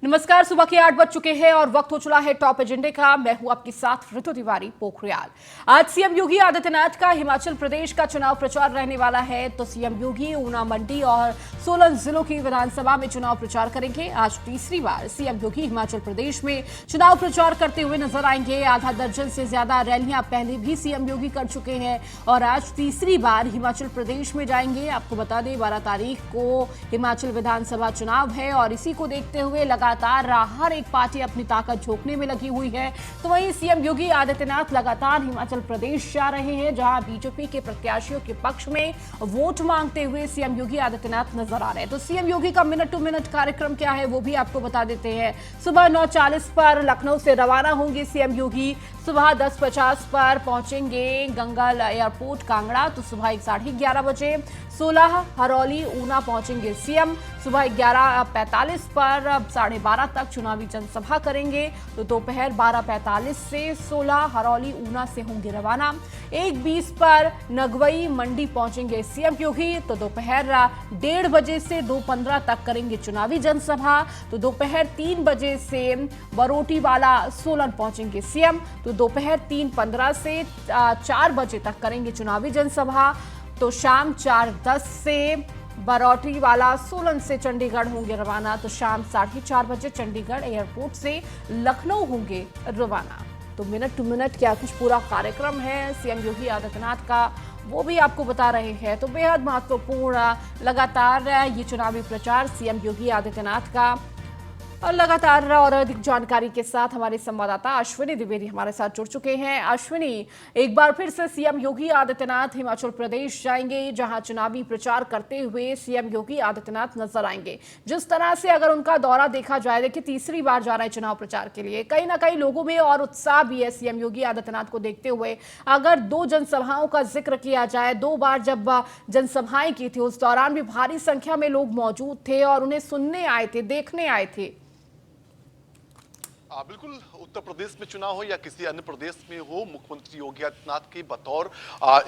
नमस्कार। सुबह के 8 बज चुके हैं और वक्त हो चला है टॉप एजेंडे का। मैं हूं आपके साथ ऋतु तिवारी पोखरियाल। आज सीएम योगी आदित्यनाथ का हिमाचल प्रदेश का चुनाव प्रचार रहने वाला है। तो सीएम योगी ऊना, मंडी और सोलन जिलों की विधानसभा में चुनाव प्रचार करेंगे। आज तीसरी बार सीएम योगी हिमाचल प्रदेश में चुनाव प्रचार करते हुए नजर आएंगे। आधा दर्जन से ज्यादा रैलियां पहले भी सीएम योगी कर चुके हैं और आज तीसरी बार हिमाचल प्रदेश में जाएंगे। आपको बता दें 12 तारीख को हिमाचल विधानसभा चुनाव है और इसी को देखते हुए लगातार हर एक पार्टी अपनी ताकत झोंकने में लगी हुई है। तो वहीं सीएम योगी आदित्यनाथ लगातार हिमाचल प्रदेश जा रहे हैं, जहां बीजेपी के प्रत्याशियों के पक्ष में वोट मांगते हुए सीएम योगी आदित्यनाथ नजर आ रहे हैं। तो सीएम योगी का मिनट टू मिनट कार्यक्रम क्या है वो भी आपको बता देते हैं। सुबह 9:40 पर लखनऊ से रवाना होंगे सीएम योगी। सुबह 10:50 पर पहुंचेंगे गंगल एयरपोर्ट कांगड़ा। तो सुबह 11:30 बजे 16 हरौली ऊना पहुंचेंगे सीएम। सुबह 11:45 पर 12:30 तक चुनावी जनसभा करेंगे। तो दोपहर 12:45 से 16 हरौली ऊना से होंगे रवाना। 1:20 पर नगवई मंडी पहुंचेंगे सीएम योगी। तो दोपहर 1:30 बजे से 2:15 तक करेंगे चुनावी जनसभा। तो दोपहर 3 बजे से बरोटीवाला सोलन पहुंचेंगे सीएम। तो दोपहर 3:15 से 4 बजे तक करेंगे चुनावी जनसभा। तो शाम 4:10 से बरोटीवाला सोलन से चंडीगढ़ होंगे रवाना। तो शाम 4:30 बजे चंडीगढ़ एयरपोर्ट से लखनऊ होंगे रवाना। तो मिनट टू मिनट क्या कुछ पूरा कार्यक्रम है सीएम योगी आदित्यनाथ का, वो भी आपको बता रहे हैं। तो बेहद महत्वपूर्ण लगातार ये चुनावी प्रचार सीएम योगी आदित्यनाथ का। और लगातार और अधिक जानकारी के साथ हमारे संवाददाता अश्विनी द्विवेदी हमारे साथ जुड़ चुके हैं। अश्विनी, एक बार फिर से सीएम योगी आदित्यनाथ हिमाचल प्रदेश जाएंगे, जहां चुनावी प्रचार करते हुए सीएम योगी आदित्यनाथ नजर आएंगे। जिस तरह से अगर उनका दौरा देखा जाए, देखिए तीसरी बार जा रहे हैं चुनाव प्रचार के लिए, कहीं ना कहीं लोगों में और उत्साह भी है सीएम योगी आदित्यनाथ को देखते हुए। अगर 2 जनसभाओं का जिक्र किया जाए, 2 बार जब जनसभाएं की थी उस दौरान भी भारी संख्या में लोग मौजूद थे और उन्हें सुनने आए थे, देखने आए थे। बिल्कुल, उत्तर प्रदेश में चुनाव हो या किसी अन्य प्रदेश में हो, मुख्यमंत्री योगी आदित्यनाथ की बतौर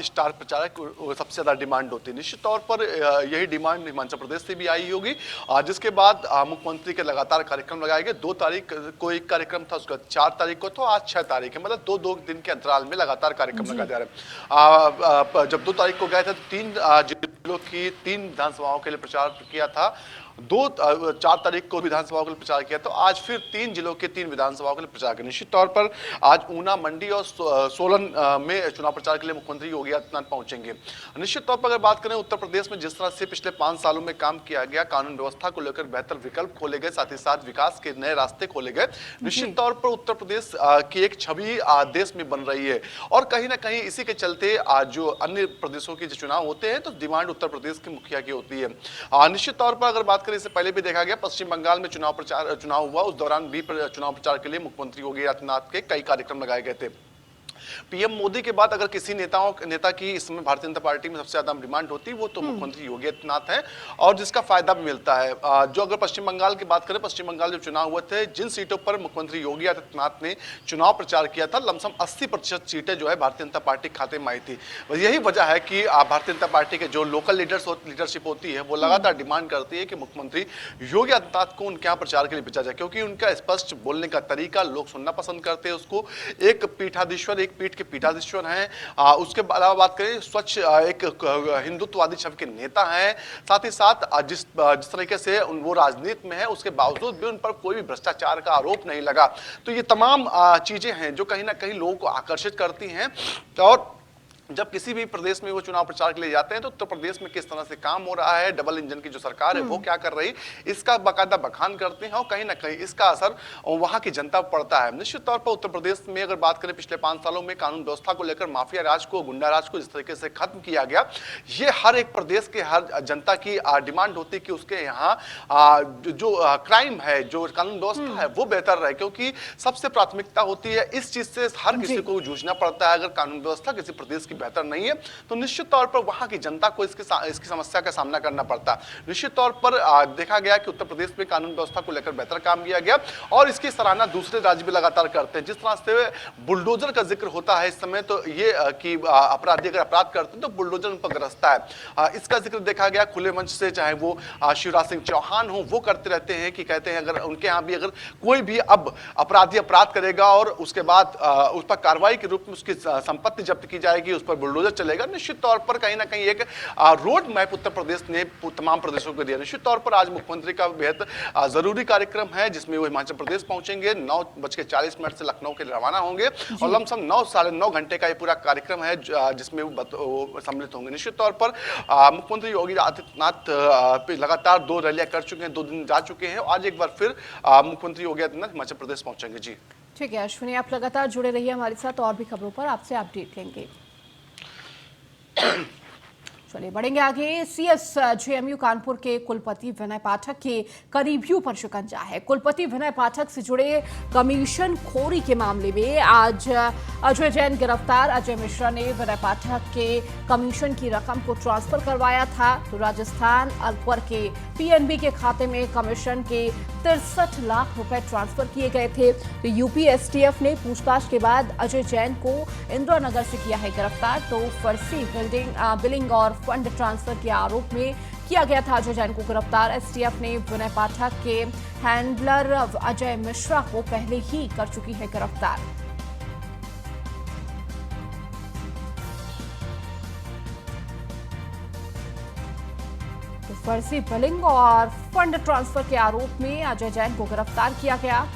स्टार प्रचारक सबसे ज्यादा डिमांड होती है। निश्चित तौर पर यही डिमांड हिमाचल प्रदेश से भी आई होगी, जिसके बाद मुख्यमंत्री के लगातार कार्यक्रम लगाए गए। 2 तारीख को एक कार्यक्रम था, उसका 4 तारीख को, तो आज 6 तारीख है, मतलब 2 दिन के अंतराल में लगातार कार्यक्रम लगाए जा रहे हैं। जब 2 तारीख को गए थे तो 3 जिलों की 3 विधानसभाओं के लिए प्रचार किया था। 4 तारीख को विधानसभाओं के लिए प्रचार किया, तो आज फिर 3 जिलों के 3 विधानसभाओं के लिए प्रचार किया। निश्चित तौर पर आज ऊना, मंडी और सोलन में चुनाव प्रचार के लिए मुख्यमंत्री योगी आदित्यनाथ पहुंचेंगे। निश्चित तौर पर अगर बात करें उत्तर प्रदेश में जिस तरह से पिछले 5 सालों में काम किया गया, कानून व्यवस्था को लेकर बेहतर विकल्प खोले गए, साथ ही साथ विकास के नए रास्ते खोले गए, निश्चित तौर पर उत्तर प्रदेश की एक छवि देश में बन रही है। और कहीं ना कहीं इसी के चलते जो अन्य प्रदेशों के जो चुनाव होते हैं तो डिमांड उत्तर प्रदेश के मुखिया की होती है। निश्चित तौर पर अगर बात इससे पहले भी देखा गया, पश्चिम बंगाल में चुनाव हुआ, उस दौरान भी चुनाव प्रचार के लिए मुख्यमंत्री योगी आदित्यनाथ के कई कार्यक्रम लगाए गए थे। पीएम मोदी के बाद अगर किसी नेता की इस समय भारतीय जनता पार्टी में सबसे ज्यादा डिमांड होती है, वो तो मुख्यमंत्री योगी आदित्यनाथ है और जिसका फायदा भी मिलता है। जो अगर पश्चिम बंगाल की बात करें, पश्चिम बंगाल जब चुनाव हुए थे, जिन सीटों पर मुख्यमंत्री योगी आदित्यनाथ ने चुनाव प्रचार किया था, लमसम 80% सीटें जो है भारतीय जनता पार्टी खाते में आई थी। यही वजह है कि भारतीय जनता पार्टी के जो लोकल लीडरशिप होती है, वो लगातार डिमांड करती है कि मुख्यमंत्री योगी आदित्यनाथ को उनके यहाँ प्रचार के लिए भेजा जाए, क्योंकि उनका स्पष्ट बोलने का तरीका लोग सुनना पसंद करते हैं उसको। एक पीठाधीश्वर, एक पीठ के पीठाधीश्वर हैं। उसके अलावा बात करें, स्वच्छ एक हिंदुत्ववादी छवि के नेता हैं। साथ ही साथ जिस तरीके से वो राजनीति में है, उसके बावजूद भी उन पर कोई भी भ्रष्टाचार का आरोप नहीं लगा। तो ये तमाम चीजें हैं जो कहीं ना कहीं लोगों को आकर्षित करती हैं। और जब किसी भी प्रदेश में वो चुनाव प्रचार के लिए जाते हैं तो उत्तर प्रदेश में किस तरह से काम हो रहा है, डबल इंजन की जो सरकार है वो क्या कर रही, इसका बाकायदा बखान करते हैं और कहीं ना कहीं इसका असर वहां की जनता पर पड़ता है। निश्चित तौर पर उत्तर प्रदेश में अगर बात करें, पिछले 5 सालों में कानून व्यवस्था को लेकर माफिया राज को, गुंडा राज को जिस तरीके से खत्म किया गया, ये हर एक प्रदेश के हर जनता की डिमांड होती है कि उसके यहाँ जो क्राइम है, जो कानून व्यवस्था है वो बेहतर रहे, क्योंकि सबसे प्राथमिकता होती है इस चीज से हर किसी को जूझना पड़ता है। अगर कानून व्यवस्था किसी प्रदेश की बेहतर नहीं है, तो निश्चित तौर पर वहां की जनता को इसकी समस्या का सामना करना पड़ता है। निश्चित तौर पर देखा गया कि उत्तर प्रदेश में कानून व्यवस्था को लेकर बेहतर काम किया गया और इसकी सराहना दूसरे राज्य भी लगातार करते हैं। जिस तरह से बुलडोजर का जिक्र होता है इस समय, तो ये कि अपराधी अगर अपराध करते हैं तो बुलडोजर उन पर गरजता है। इसका जिक्र देखा गया खुले मंच से, चाहे वो शिवराज सिंह चौहान हो, वो करते रहते हैं कि कहते हैं अगर उनके यहाँ भी अगर कोई भी अब अपराधी अपराध करेगा और उसके बाद उस पर कार्रवाई के रूप में उसकी संपत्ति जब्त की जाएगी, उस पर बुलडोजर चलेगा। निश्चित तौर पर कहीं ना कहीं एक रोड मैप उत्तर प्रदेश ने तमाम प्रदेशों को दिया। निश्चित तौर पर आज मुख्यमंत्री का बेहद जरूरी कार्यक्रम है जिसमें वो हिमाचल प्रदेश पहुंचेंगे। 9:40 से लखनऊ के लिए रवाना होंगे और लमसम 9 साढ़े 9 घंटे का ये पूरा कार्यक्रम है जिसमें वो सम्मिलित होंगे। निश्चित तौर पर मुख्यमंत्री योगी आदित्यनाथ लगातार 2 रैलियां कर चुके हैं, 2 दिन जा चुके हैं। आज एक बार फिर मुख्यमंत्री योगी आदित्यनाथ हिमाचल प्रदेश पहुंचेंगे। जी ठीक है अश्विनी, आप लगातार जुड़े रहिए हमारे साथ, और भी खबरों पर आपसे अपडेट लेंगे। चलिए बढ़ेंगे आगे। सीएस जेएमयू कानपुर के कुलपति विनय पाठक के करीबियों पर शिकंजा है। कुलपति विनय पाठक से जुड़े कमीशन खोरी के मामले में आज अजय जैन गिरफ्तार। अजय मिश्रा ने विनय पाठक के कमीशन की रकम को ट्रांसफर करवाया था, तो राजस्थान अलवर के पीएनबी के खाते में कमीशन के 63 लाख रुपए ट्रांसफर किए गए थे। तो यूपी एसटीएफ ने पूछताछ के बाद अजय जैन को इंदिरा नगर से किया है गिरफ्तार। तो फर्जी बिलिंग और फंड ट्रांसफर के आरोप में किया गया था अजय जैन को गिरफ्तार। एसटीएफ ने विनय पाठक के हैंडलर अजय मिश्रा को पहले ही कर चुकी है गिरफ्तार। तो फर्जी बिलिंग और फंड ट्रांसफर के आरोप में अजय जैन को गिरफ्तार किया गया।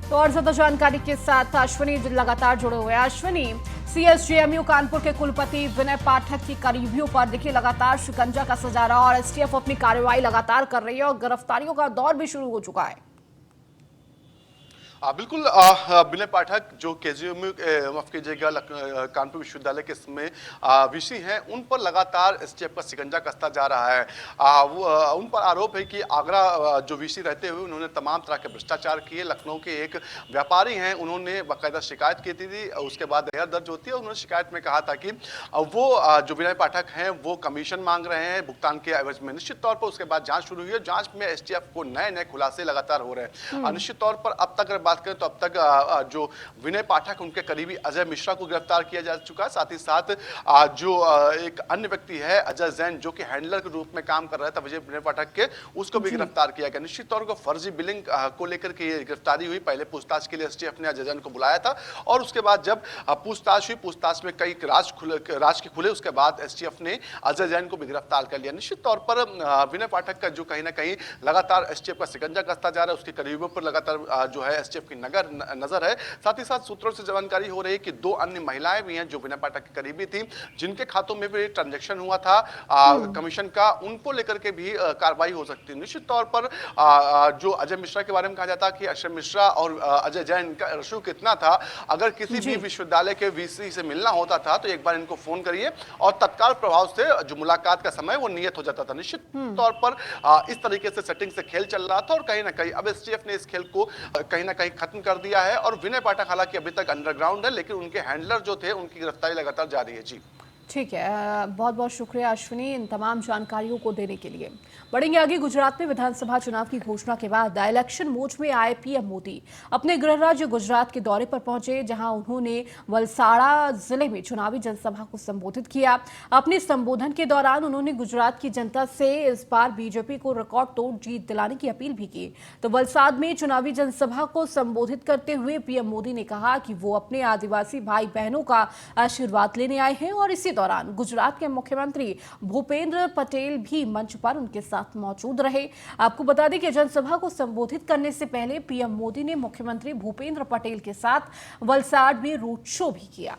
तो और ज्यादा जानकारी के साथ अश्विनी लगातार जुड़े हुए हैं। अश्विनी, सीएस जेएमयू कानपुर के कुलपति विनय पाठक की करीबियों पर देखिए लगातार शिकंजा कसा जा रहा है और एसटीएफ अपनी कार्रवाई लगातार कर रही है और गिरफ्तारियों का दौर भी शुरू हो चुका है। बिल्कुल विनय पाठक जो केजीएमयू माफ कीजिएगा कानपुर विश्वविद्यालय के समय वीसी हैं, उन पर लगातार एसटीएफ का शिकंजा कसता जा रहा है। उन पर आरोप है कि आगरा जो वीसी रहते हुए उन्होंने तमाम तरह के भ्रष्टाचार किए। लखनऊ के एक व्यापारी हैं, उन्होंने बाकायदा शिकायत की थी, उसके बाद एफआईआर दर्ज होती है। उन्होंने शिकायत में कहा था कि वो जो विनय पाठक हैं वो कमीशन मांग रहे हैं भुगतान के एवज में। निश्चित तौर पर उसके बाद जांच शुरू हुई है। जांच में एसटीएफ को नए नए खुलासे लगातार हो रहे हैं। निश्चित तौर पर अब तक बात करें तो अब तक जो विनय पाठक उनके करीबी अजय मिश्रा को गिरफ्तार किया जा चुका है। साथ ही साथ जो एक अन्य व्यक्ति है अजय जैन जो कि हैंडलर के रूप में काम कर रहा था विनय पाठक के, उसको भी गिरफ्तार किया गया। निश्चित तौर पर फर्जी बिलिंग को लेकर के गिरफ्तारी हुई। पहले पूछताछ के लिए एसटीएफ ने अजय जैन को बुलाया था और उसके बाद जब पूछताछ हुई, पूछताछ में कई राज के खुले, उसके बाद एसटीएफ ने अजय जैन को भी गिरफ्तार कर लिया। निश्चित तौर पर विनय पाठक का जो कहीं ना कहीं लगातार एसटीएफ का शिकंजा कसता जा रहा है, उसके करीबियों पर लगातार जो है एसटीएफ की नजर है। साथ ही साथ सूत्रों से जानकारी हो रही है कि 2 अन्य महिलाएं भी हैं जो विनय पाठक के करीबी थी, जिनके खातों में भी ट्रांजैक्शन हुआ था कमीशन का, उनको लेकर के भी कार्रवाई हो सकती है। निश्चित तौर पर जो अजय मिश्रा के बारे में कहा जाता है कि अजय मिश्रा और अजय जैन का रशू कितना था, अगर किसी भी विश्वविद्यालय के वीसी से मिलना होता था तो एक बार इनको फोन करिए और तत्काल प्रभाव से जो मुलाकात का समय वो नियत हो जाता था। निश्चित तौर पर इस तरीके से सेटिंग से खेल चल रहा था और कहीं ना कहीं अब एसटीएफ ने इस खेल को कहीं ना कहीं खत्म कर दिया है और विनय पाठक हालांकि अभी तक अंडरग्राउंड है, लेकिन उनके हैंडलर जो थे उनकी गिरफ्तारी लगातार जारी है। जी ठीक है, बहुत बहुत शुक्रिया अश्विनी इन तमाम जानकारियों को देने के लिए। बढ़ेंगे आगे। गुजरात में विधानसभा चुनाव की घोषणा के बाद इलेक्शन मोड में आए पीएम मोदी अपने गृह राज्य गुजरात के दौरे पर पहुंचे, जहां उन्होंने वलसाड़ा जिले में चुनावी जनसभा को संबोधित किया। अपने संबोधन के दौरान उन्होंने गुजरात की जनता से इस बार बीजेपी को रिकॉर्ड तोड़ जीत दिलाने की अपील भी की। तो वलसाड़ में चुनावी जनसभा को संबोधित करते हुए पीएम मोदी ने कहा कि वो अपने आदिवासी भाई बहनों का आशीर्वाद लेने आए हैं और इसी दौरान गुजरात के मुख्यमंत्री भूपेंद्र पटेल भी मंच पर उनके साथ मौजूद रहे। आपको बता दें कि जनसभा को संबोधित करने से पहले पीएम मोदी ने मुख्यमंत्री भूपेंद्र पटेल के साथ वलसाड़ में रोड शो भी किया।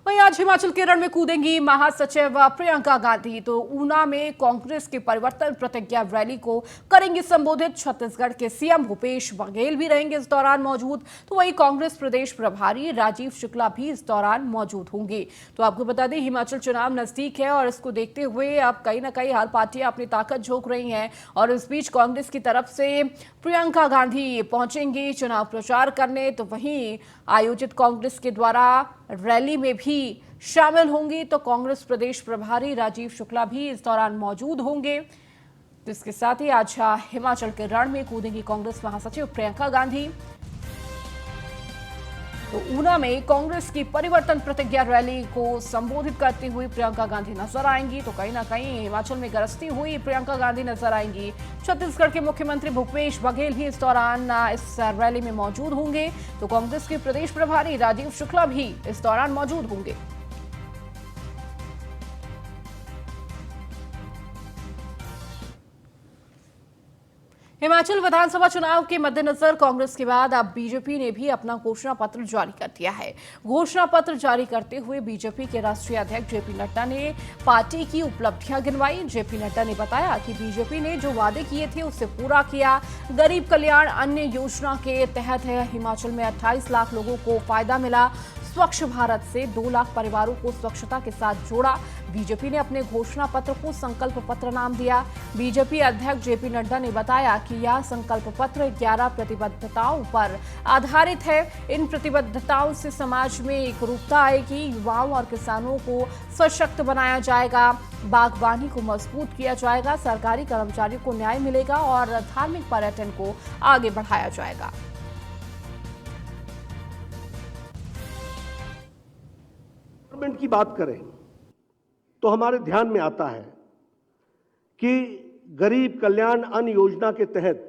वहीं आज हिमाचल के रण में कूदेंगी महासचिव प्रियंका गांधी। तो ऊना में कांग्रेस की परिवर्तन प्रतिज्ञा रैली को करेंगे संबोधित। छत्तीसगढ़ के सीएम भूपेश बघेल भी रहेंगे इस दौरान मौजूद। तो वहीं कांग्रेस प्रदेश प्रभारी राजीव शुक्ला भी इस दौरान मौजूद होंगे। तो आपको बता दें, हिमाचल चुनाव नजदीक है और इसको देखते हुए अब कहीं ना कहीं हर पार्टियां अपनी ताकत झोंक रही हैं। और इस बीच कांग्रेस की तरफ से प्रियंका गांधी पहुंचेंगी चुनाव प्रचार करने। तो वहीं आयोजित कांग्रेस के द्वारा रैली में भी शामिल होंगी। तो कांग्रेस प्रदेश प्रभारी राजीव शुक्ला भी इस दौरान मौजूद होंगे। तो इसके साथ ही आज हिमाचल के रण में कूदेंगी कांग्रेस महासचिव प्रियंका गांधी। तो ऊना में कांग्रेस की परिवर्तन प्रतिज्ञा रैली को संबोधित करती हुई प्रियंका गांधी नजर आएंगी। तो कहीं ना कहीं हिमाचल में गरजती हुई प्रियंका गांधी नजर आएंगी। छत्तीसगढ़ के मुख्यमंत्री भूपेश बघेल भी इस दौरान इस रैली में मौजूद होंगे। तो कांग्रेस के प्रदेश प्रभारी राजीव शुक्ला भी इस दौरान मौजूद होंगे। हिमाचल विधानसभा चुनाव के मद्देनजर कांग्रेस के बाद अब बीजेपी ने भी अपना घोषणा पत्र जारी कर दिया है। घोषणा पत्र जारी करते हुए बीजेपी के राष्ट्रीय अध्यक्ष जेपी नड्डा ने पार्टी की उपलब्धियां गिनवाई। जेपी नड्डा ने बताया कि बीजेपी ने जो वादे किए थे उससे पूरा किया। गरीब कल्याण अन्न योजना के तहत हिमाचल में 28 लाख लोगों को फायदा मिला। स्वच्छ भारत से 2 लाख परिवारों को स्वच्छता के साथ जोड़ा। बीजेपी ने अपने घोषणा पत्र को संकल्प पत्र नाम दिया। बीजेपी अध्यक्ष जेपी नड्डा ने बताया कि यह संकल्प पत्र 11 प्रतिबद्धताओं पर आधारित है। इन प्रतिबद्धताओं से समाज में एकरूपता आएगी। युवाओं और किसानों को सशक्त बनाया जाएगा। बागवानी को मजबूत किया जाएगा। सरकारी कर्मचारियों को न्याय मिलेगा और धार्मिक पर्यटन को आगे बढ़ाया जाएगा। गवर्नमेंट की बात करें तो हमारे ध्यान में आता है कि गरीब कल्याण अन्न योजना के तहत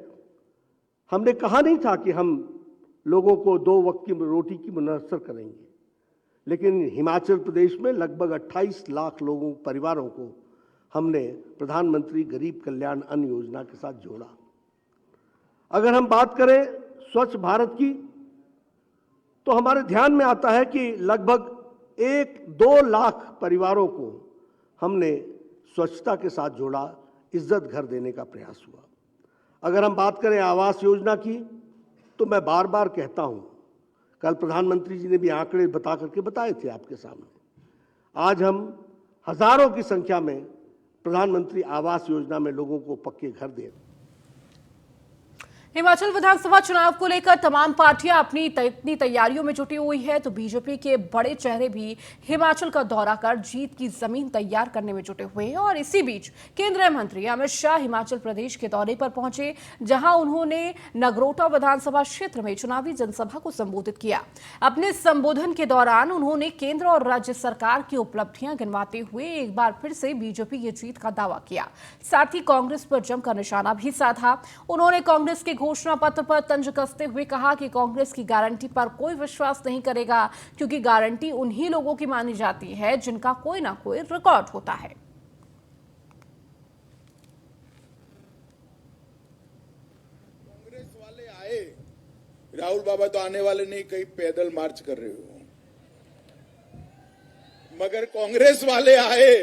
हमने कहा नहीं था कि हम लोगों को 2 वक्त की रोटी की मुयस्सर करेंगे, लेकिन हिमाचल प्रदेश में लगभग 28 लाख लोगों परिवारों को हमने प्रधानमंत्री गरीब कल्याण अन्न योजना के साथ जोड़ा। अगर हम बात करें स्वच्छ भारत की तो हमारे ध्यान में आता है कि लगभग 1-2 लाख परिवारों को हमने स्वच्छता के साथ जोड़ा, इज्जत घर देने का प्रयास हुआ। अगर हम बात करें आवास योजना की तो मैं बार बार कहता हूं, कल प्रधानमंत्री जी ने भी आंकड़े बता करके बताए थे आपके सामने। आज हम हजारों की संख्या में प्रधानमंत्री आवास योजना में लोगों को पक्के घर दे। हिमाचल विधानसभा चुनाव को लेकर तमाम पार्टियां अपनी तैयारियों में जुटी हुई है। तो बीजेपी के बड़े चेहरे भी हिमाचल का दौरा कर जीत की जमीन तैयार करने में जुटे हुए हैं। और इसी बीच केंद्रीय मंत्री अमित शाह हिमाचल प्रदेश के दौरे पर पहुंचे, जहां उन्होंने नगरोटा विधानसभा क्षेत्र में चुनावी जनसभा को संबोधित किया। अपने संबोधन के दौरान उन्होंने केंद्र और राज्य सरकार की उपलब्धियां गिनवाते हुए एक बार फिर से बीजेपी की जीत का दावा किया। साथ ही कांग्रेस पर जमकर निशाना भी साधा। उन्होंने कांग्रेस के घोषणा पत्र पर तंज कसते हुए कहा कि कांग्रेस की गारंटी पर कोई विश्वास नहीं करेगा, क्योंकि गारंटी उन्हीं लोगों की मानी जाती है जिनका कोई ना कोई रिकॉर्ड होता है। कांग्रेस वाले आए, राहुल बाबा तो आने वाले नहीं, कहीं पैदल मार्च कर रहे हो, मगर कांग्रेस वाले आए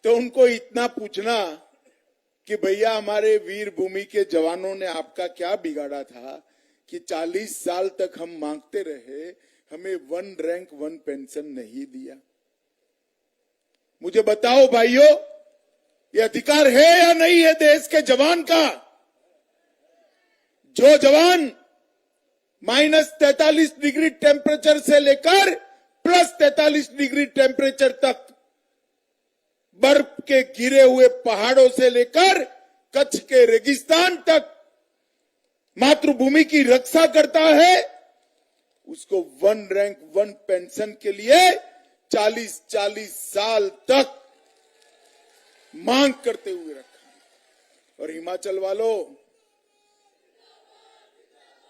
तो उनको इतना पूछना कि भैया हमारे वीर भूमि के जवानों ने आपका क्या बिगाड़ा था कि 40 साल तक हम मांगते रहे, हमें 1 रैंक 1 पेंशन नहीं दिया। मुझे बताओ भाइयों, ये अधिकार है या नहीं है देश के जवान का? जो जवान -43 डिग्री टेम्परेचर से लेकर +43 डिग्री टेम्परेचर तक बर्फ के गिरे हुए पहाड़ों से लेकर कच्छ के रेगिस्तान तक मातृभूमि की रक्षा करता है, उसको 1 रैंक 1 पेंशन के लिए 40-40 साल तक मांग करते हुए रखा। और हिमाचल वालों,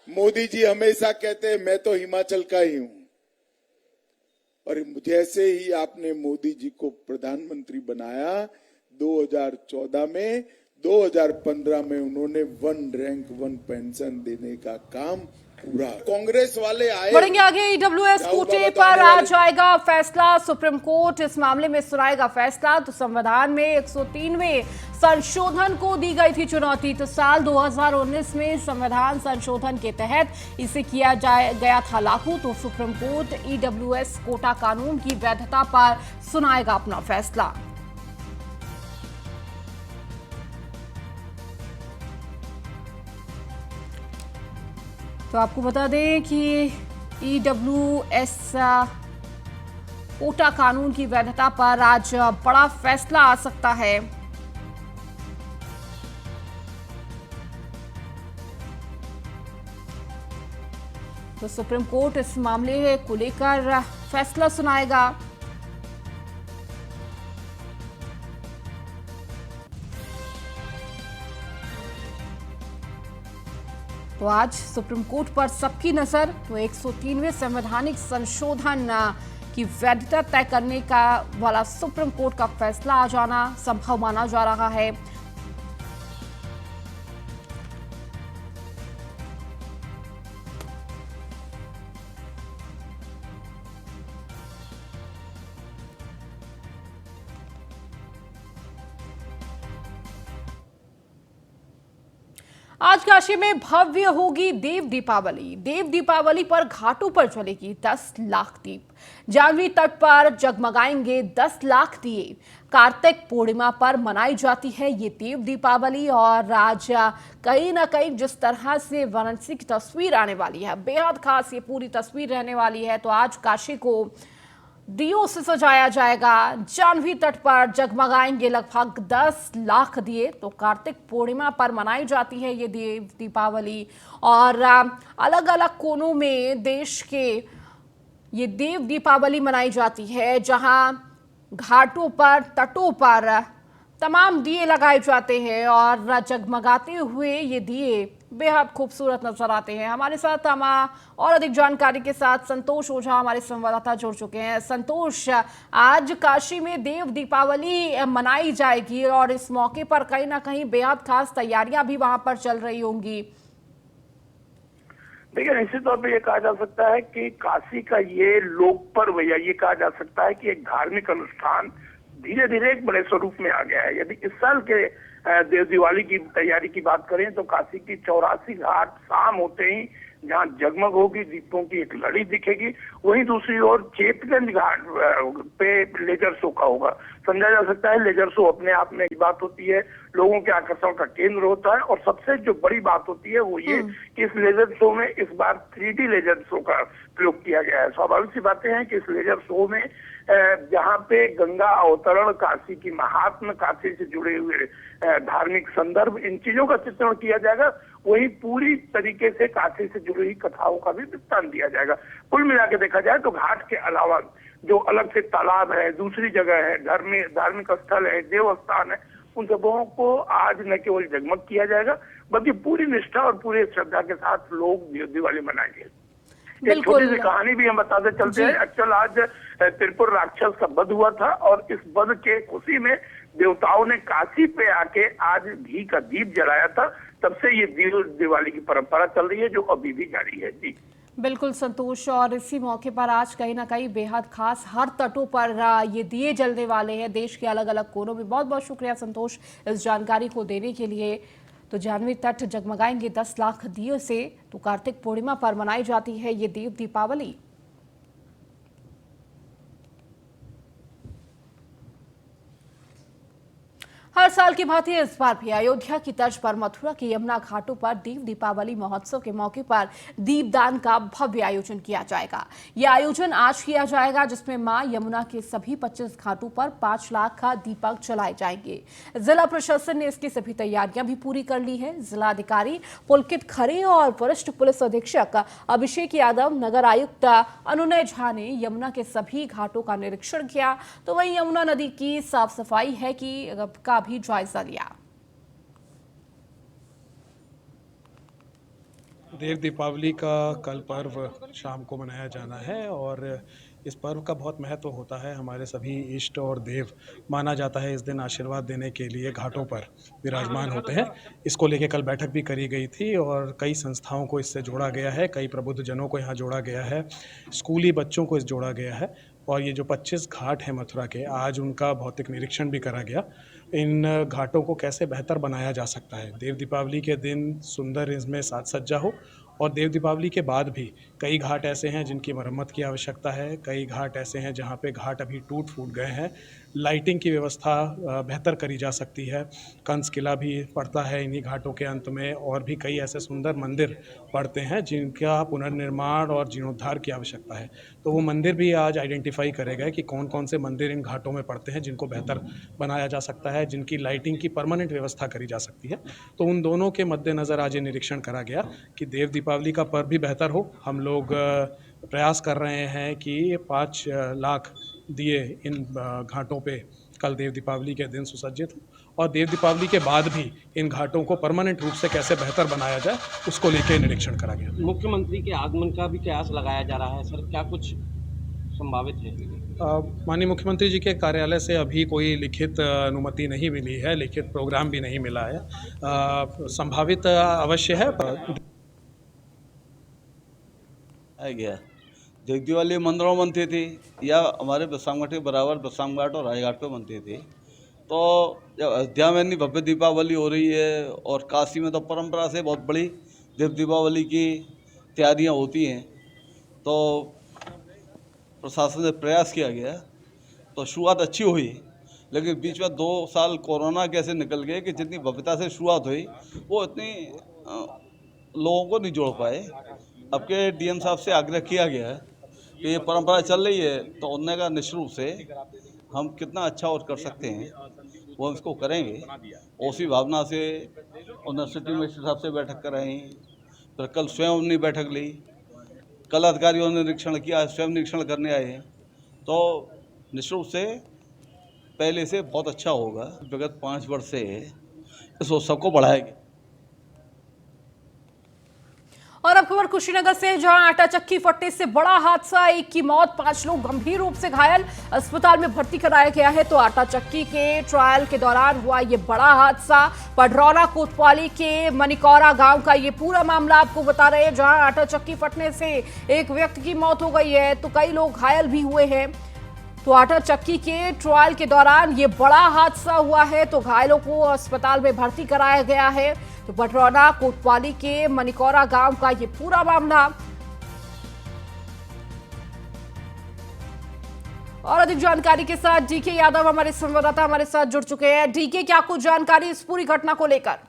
मोदी जी हमेशा कहते हैं मैं तो हिमाचल का ही हूं, और जैसे ही आपने मोदी जी को प्रधानमंत्री बनाया 2014 में, 2015 में उन्होंने 1 रैंक 1 पेंशन देने का काम पूरा कांग्रेस वाले आए। बढ़ेंगे आगे। ईडब्ल्यूएस राहुल कोटे बाबा तो पर आने आ वाले। जाएगा फैसला। सुप्रीम कोर्ट इस मामले में सुनाएगा फैसला। तो संविधान में 103वें संशोधन को दी गई थी चुनौती। तो साल 2019 में संविधान संशोधन के तहत इसे किया गया था लागू। तो सुप्रीम कोर्ट ईडब्ल्यूएस कोटा कानून की वैधता पर सुनाएगा अपना फैसला। तो आपको बता दें कि ईडब्ल्यूएस कोटा कानून की वैधता पर आज बड़ा फैसला आ सकता है। तो सुप्रीम कोर्ट इस मामले को लेकर फैसला सुनाएगा। तो आज सुप्रीम कोर्ट पर सबकी नजर। तो 103वें संवैधानिक संशोधन की वैधता तय करने का वाला सुप्रीम कोर्ट का फैसला आ जाना संभव माना जा रहा है। आज काशी में भव्य होगी देव दीपावली। देव दीपावली पर घाटों पर जलेगी 10 लाख दीप। जाह्नवी तट पर जगमगाएंगे 10 लाख दिए। कार्तिक पूर्णिमा पर मनाई जाती है ये देव दीपावली। और आज कहीं ना कहीं जिस तरह से वाराणसी की तस्वीर आने वाली है, बेहद खास ये पूरी तस्वीर रहने वाली है। तो आज काशी को दियों से सजाया जाएगा। जाह्नवी तट पर जगमगाएंगे लगभग 10 लाख दिए। तो कार्तिक पूर्णिमा पर मनाई जाती है ये देव दीपावली। और अलग अलग कोनों में देश के ये देव दीपावली मनाई जाती है, जहां घाटों पर, तटों पर तमाम दिए लगाए जाते हैं और जगमगाते हुए ये दिए बेहद खूबसूरत नजर आते हैं। हमारे साथ हम और अधिक जानकारी के साथ संतोष ओझा हमारे संवाददाता जुड़ चुके हैं। संतोष, आज काशी में देव दीपावली मनाई जाएगी और इस मौके पर कहीं ना कहीं बेहद खास तैयारियां भी वहां पर चल रही होंगी। देखिए, निश्चित तौर पे ये कहा जा सकता है कि काशी का ये लोक पर्व, या ये कहा जा सकता है कि एक धार्मिक अनुष्ठान धीरे धीरे एक बड़े स्वरूप में आ गया है। यदि इस साल के देव दिवाली की तैयारी की बात करें तो काशी की 84 घाट शाम होते ही जहां जगमग होगी, दीपों की एक लड़ी दिखेगी, वहीं दूसरी ओर चेतगंज घाट पे लेजर शो का होगा। समझा जा सकता है लेजर शो अपने आप में एक बात होती है, लोगों के आकर्षण का केंद्र होता है। और सबसे जो बड़ी बात होती है वो ये कि इस लेजर शो में इस बार 3D लेजर शो का प्रयोग किया गया है। स्वाभाविक सी बातें हैं कि इस लेजर शो में जहाँ पे गंगा अवतरण, काशी की महात्म, काशी से जुड़े हुए धार्मिक संदर्भ, इन चीजों का चित्रण किया जाएगा, वही पूरी तरीके से काशी से जुड़ी हुई कथाओं का भी वृत्तांत दिया जाएगा। कुल मिला के देखा जाए तो घाट के अलावा जो अलग से तालाब है, दूसरी जगह है, धार्मिक स्थल है, देवस्थान है, उन सबों को आज न केवल जगमग किया जाएगा बल्कि पूरी निष्ठा और पूरी श्रद्धा के साथ लोग दिवाली मनाएंगे। एक छोटी सी कहानी भी हम बताते चलते हैं। एक्चुअल आज त्रिपुर राक्षस का वध हुआ था और इस वध के खुशी में देवताओं ने काशी पे आके आज घी का दीप जलाया था। तब से ये दिवाली की परंपरा चल रही है जो अभी भी जारी है। जी बिल्कुल संतोष, और इसी मौके पर आज कहीं ना कहीं बेहद खास हर तटों पर ये दिए जलने वाले हैं देश के अलग अलग कोनों में। बहुत बहुत शुक्रिया संतोष इस जानकारी को देने के लिए। तो जाह्नवी तट जगमगाएंगे 10 लाख दियों से। तो कार्तिक पूर्णिमा पर मनाई जाती है ये देव दीपावली। हर साल की भांति इस बार भी अयोध्या की तर्ज पर मथुरा के यमुना घाटों पर देव दीपावली महोत्सव के मौके पर दीपदान का भव्य आयोजन किया जाएगा। यह आयोजन आज किया जाएगा, जिसमें मां यमुना के सभी 25 घाटों पर 5 लाख का दीपक जलाए जाएंगे। जिला प्रशासन ने इसकी सभी तैयारियां भी पूरी कर ली है। जिलाधिकारी पुलकित खरे और वरिष्ठ पुलिस अधीक्षक अभिषेक यादव, नगर आयुक्त अनुनय झा ने यमुना के सभी घाटों का निरीक्षण किया। तो वहीं यमुना नदी की साफ सफाई है का भी जायजा लिया। देव दीपावली का कल पर्व शाम को मनाया जाना है और इस पर्व का बहुत महत्व होता है। हमारे सभी इष्ट और देव माना जाता है इस दिन आशीर्वाद देने के लिए घाटों पर विराजमान होते हैं। इसको लेके कल बैठक भी करी गई थी और कई संस्थाओं को इससे जोड़ा गया है, कई प्रबुद्ध जनों को यहाँ जोड़ा गया है, स्कूली बच्चों को इस जोड़ा गया है। और ये जो 25 घाट हैं मथुरा के, आज उनका भौतिक निरीक्षण भी करा गया। इन घाटों को कैसे बेहतर बनाया जा सकता है, देव दीपावली के दिन सुंदर इसमें साज सज्जा हो और देव दीपावली के बाद भी कई घाट ऐसे हैं जिनकी मरम्मत की आवश्यकता है, कई घाट ऐसे हैं जहाँ पे घाट अभी टूट फूट गए हैं, लाइटिंग की व्यवस्था बेहतर करी जा सकती है। कंस किला भी पड़ता है इन्हीं घाटों के अंत में, और भी कई ऐसे सुंदर मंदिर पड़ते हैं जिनका पुनर्निर्माण और जीर्णोद्धार की आवश्यकता है। तो वो मंदिर भी आज आइडेंटिफाई करे गए कि कौन कौन से मंदिर इन घाटों में पड़ते हैं जिनको बेहतर बनाया जा सकता है, जिनकी लाइटिंग की परमानेंट व्यवस्था करी जा सकती है। तो उन दोनों के मद्देनज़र आज ये निरीक्षण करा गया कि देव दीपावली का पर्व भी बेहतर हो। हम लोग प्रयास कर रहे हैं कि 5 लाख दिए इन घाटों पे कल देव दीपावली के दिन सुसज्जित हो और देव दीपावली के बाद भी इन घाटों को परमानेंट रूप से कैसे बेहतर बनाया जाए उसको लेके निरीक्षण करा गया। मुख्यमंत्री के आगमन का भी प्रयास लगाया जा रहा है सर, क्या कुछ संभावित है? माननीय मुख्यमंत्री जी के कार्यालय से अभी कोई लिखित अनुमति नहीं मिली है, लिखित प्रोग्राम भी नहीं मिला है। संभावित अवश्य है। गया देव दिवाली मंदिरों में बनती थी या हमारे बरसामघाट के बराबर बरसामघाट और रायघाट पे बनती थी। तो जब अयोध्या में इतनी भव्य दीपावली हो रही है और काशी में तो परंपरा से बहुत बड़ी देव दीपावली की तैयारियां होती हैं, तो प्रशासन से प्रयास किया गया तो शुरुआत अच्छी हुई, लेकिन बीच में 2 साल कोरोना कैसे निकल गए कि जितनी भव्यता से शुरुआत हुई वो इतनी लोगों को नहीं जोड़ पाए। अब के डीएम साहब से आग्रह किया गया है कि ये परंपरा चल रही है तो उन्होंने का निश्चित रूप से हम कितना अच्छा और कर सकते हैं वो हम इसको करेंगे। उसी भावना से उन्होंने सिटी मजिस्ट्रेट साहब से बैठक कराई, फिर कल स्वयं उन्होंने बैठक ली, कल अधिकारियों ने निरीक्षण किया, स्वयं निरीक्षण करने आए हैं। तो निश्चित रूप से पहले से बहुत अच्छा होगा। विगत 5 वर्ष से इस उत्सव को बढ़ाएंगे। और अब खबर कुशीनगर से, जहां आटा चक्की फटने से बड़ा हादसा, एक की मौत, 5 लोग गंभीर रूप से घायल, अस्पताल में भर्ती कराया गया है। तो आटा चक्की के ट्रायल के दौरान हुआ ये बड़ा हादसा। पडरौना कोतवाली के मनिकौरा गांव का ये पूरा मामला आपको बता रहे हैं, जहां आटा चक्की फटने से एक व्यक्ति की मौत हो गई है तो कई लोग घायल भी हुए हैं। तो आटा चक्की के ट्रायल के दौरान ये बड़ा हादसा हुआ है, तो घायलों को अस्पताल में भर्ती कराया गया है। तो पडरौना कोतवाली के मनिकौरा गांव का ये पूरा मामला। और अधिक जानकारी के साथ डीके यादव हमारे संवाददाता हमारे साथ जुड़ चुके हैं। डीके, क्या कुछ जानकारी इस पूरी घटना को लेकर?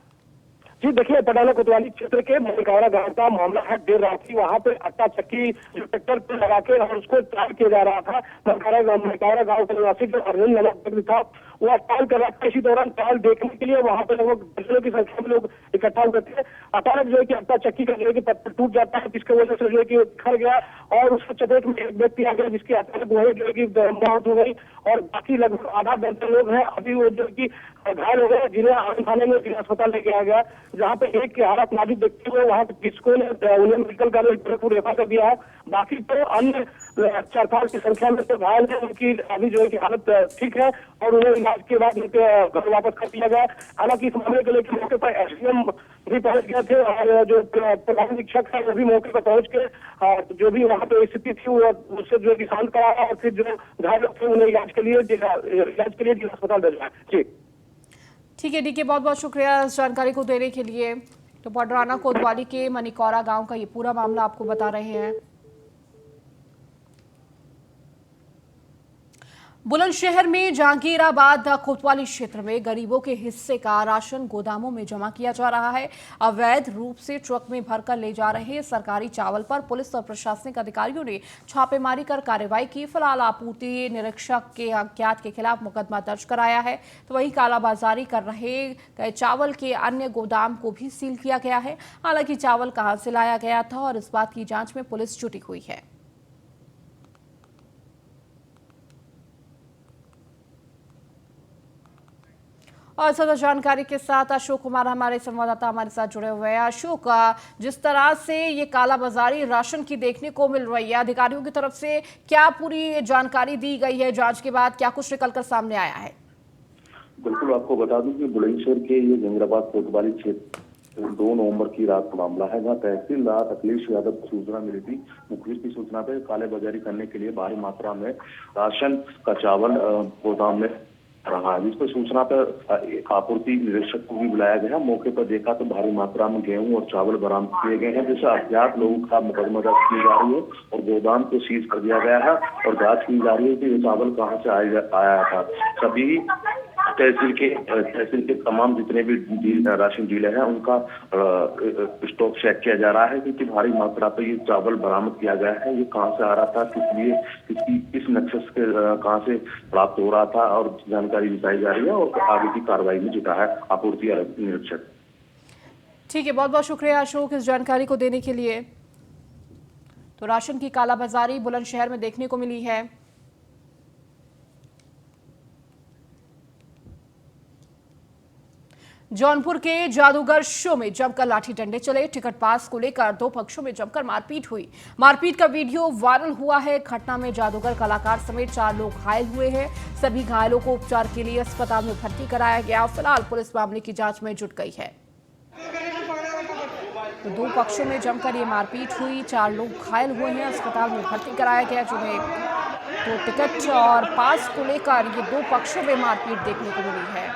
जी देखिए, पडरौना कोतवाली क्षेत्र के मनिकौरा गांव का मामला है। देर रात की वहां पे आटा चक्की जो ट्रैक्टर पे लगा के और उसको ट्रायल किया जा रहा था। मनिकौरा गांव का निवासी जो अरविंद नामक व्यक्ति था वो ट्रायल कर रहा था। इसी दौरान ट्रायल देखने के लिए वहां पे लगभग दर्जनों की संख्या में लोग इकट्ठा हुए थे। अचानक जो है कि आटा चक्की का जो है कि पत्थर टूट जाता है, जिसकी वजह से जो है कि खड़ गया और उसके चपेट में एक व्यक्ति आ गया, जिसकी अचानक वही जो है कि मौत हो गई और बाकी लगभग आधा दर्जन लोग हैं अभी वो जो है कि घायल हो गए, जिन्हें आनंद थाने में जिला अस्पताल लेके आ गया, जहाँ पे एक की हालत नाजुक देखते हुए वहाँ पे किसको ने उन्हें मेडिकल कॉलेज रेफर कर दिया है। बाकी तो अन्य 4-5 की संख्या में तो घायल है, उनकी अभी जो है कि हालत ठीक है और उन्हें इलाज के बाद उनके घर वापस कर दिया गया। हालांकि इस मामले को लेकर मौके पर एसडीएम भी पहुंच गए थे और जो प्रधान शिक्षक है वो भी मौके पर पहुंच के जो भी वहाँ पे स्थिति थी वो उससे जो है कि शांत कराया और फिर जो घायल थे उन्हें इलाज के लिए जिला अस्पताल भेजा। जी ठीक है डीके, बहुत बहुत शुक्रिया इस जानकारी को देने के लिए। तो पडरौना कोतवाली के मनिकौरा गांव का ये पूरा मामला आपको बता रहे हैं। बुलंदशहर में जहांगीराबाद कोतवाली क्षेत्र में गरीबों के हिस्से का राशन गोदामों में जमा किया जा रहा है। अवैध रूप से ट्रक में भरकर ले जा रहे सरकारी चावल पर पुलिस और प्रशासनिक अधिकारियों ने छापेमारी कर कार्रवाई की। फिलहाल आपूर्ति निरीक्षक के अज्ञात के खिलाफ मुकदमा दर्ज कराया है। तो वहीं कालाबाजारी कर रहे चावल के अन्य गोदाम को भी सील किया गया है। हालांकि चावल कहां से लाया गया था और इस बात की जांच में पुलिस जुटी हुई है। और ज्यादा जानकारी के साथ अशोक कुमार हमारे संवाददाता हमारे साथ जुड़े हुए हैं। अशोक, जिस तरह से ये कालाबाजारी राशन की देखने को मिल रही है, अधिकारियों की तरफ से क्या पूरी जानकारी दी गई है? जांच के बाद क्या कुछ निकलकर सामने आया है? बिल्कुल, आपको बता दूं कि बुलंदशहर के ये जंगराबाद कोतवाली क्षेत्र 2 नवंबर की रात का मामला है, जहाँ तहसीलदार अखिलेश यादव को सूचना मिली थी। मुखबिर की सूचना पे कालेबाजारी करने के लिए भारी मात्रा में राशन का चावल गोदाम में रहा है, जिस पर सूचना पर एक आपूर्ति निरीक्षक को भी बुलाया गया। मौके पर देखा तो भारी मात्रा में गेहूं और चावल बरामद किए गए हैं, जिससे अज्ञात लोगों का मुकदमा दर्ज की जा रही है और गोदाम को सीज कर दिया गया है और जांच की जा रही है कि ये चावल कहां से आया था। सभी तहसील के तमाम जितने भी राशन डीलर हैं उनका स्टॉक चेक किया जा रहा है, क्योंकि भारी मात्रा पर ये चावल बरामद किया गया है। ये कहां से आ रहा था, किस लिए, किस नक्शे के कहां से प्राप्त हो रहा था, और जानकारी जुटाई जा रही है और आगे की कार्रवाई में जुटा है आपूर्ति निरीक्षक। ठीक है, बहुत बहुत शुक्रिया अशोक इस जानकारी को देने के लिए। तो राशन की कालाबाजारी बुलंदशहर में देखने को मिली है। जौनपुर के जादूगर शो में जमकर लाठी डंडे चले। टिकट पास को लेकर 2 पक्षों में जमकर मारपीट हुई। मारपीट का वीडियो वायरल हुआ है। घटना में जादूगर कलाकार समेत 4 लोग घायल हुए हैं। सभी घायलों को उपचार के लिए अस्पताल में भर्ती कराया गया। फिलहाल पुलिस मामले की जांच में जुट गई है। तो 2 पक्षों में जमकर ये मारपीट हुई। 4 लोग घायल हुए हैं, अस्पताल में भर्ती कराया गया, जिन्हें तो टिकट और पास को लेकर ये 2 पक्षों में मारपीट देखने को मिली है।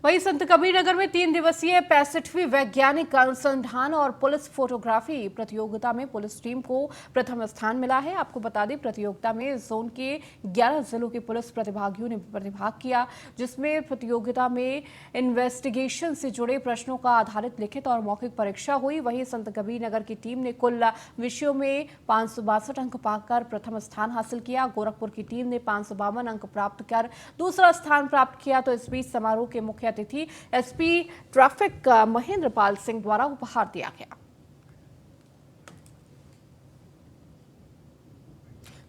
वहीं संत कबीरनगर में 3 दिवसीय 65वीं वैज्ञानिक अनुसंधान और पुलिस फोटोग्राफी प्रतियोगिता में पुलिस टीम को प्रथम स्थान मिला है। आपको बता दें, प्रतियोगिता में जोन के 11 जिलों के पुलिस प्रतिभागियों ने प्रतिभाग किया, जिसमें प्रतियोगिता में इन्वेस्टिगेशन से जुड़े प्रश्नों का आधारित लिखित और मौखिक परीक्षा हुई। वहीं संत कबीरनगर की टीम ने कुल विषयों में 562 अंक पाकर प्रथम स्थान हासिल किया। गोरखपुर की टीम ने 552 अंक प्राप्त कर दूसरा स्थान प्राप्त किया। तो इस बीच समारोह के मुख्य अतिथि एसपी ट्रैफिक महेंद्र पाल सिंह द्वारा उपहार दिया गया।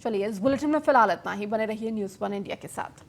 चलिए, इस बुलेटिन में फिलहाल इतना ही। बने रहिए न्यूज़ 1 इंडिया के साथ।